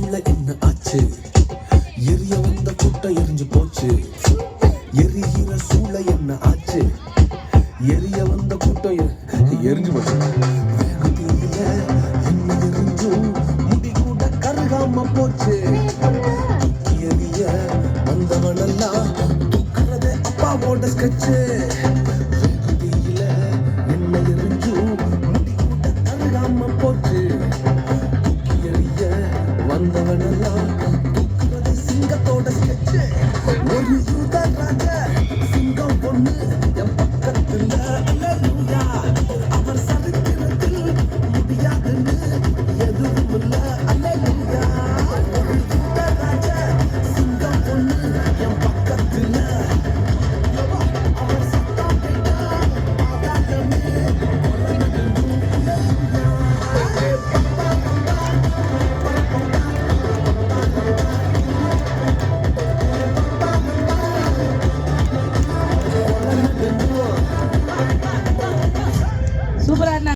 சூழ என்ன ஆச்சு எரிய வந்த கூட்டம் எரிஞ்சு போச்சு எரிகிற சூழ என்ன ஆச்சு எரிய வந்த கூட்டம் எரிஞ்சு போச்சு வேகத்தில என்ன எரிஞ்சும் முடி கூட கருகாம போச்சு தூக்கி எறிய வந்தவனெல்லாம் தூக்குறதே அப்பாவோட ஸ்கெட்சு வேகத்தில என்ன எரிஞ்சும் முடி கூட கருகாம போச்சு தூக்கி எறிய வந்தவனெல்லாம்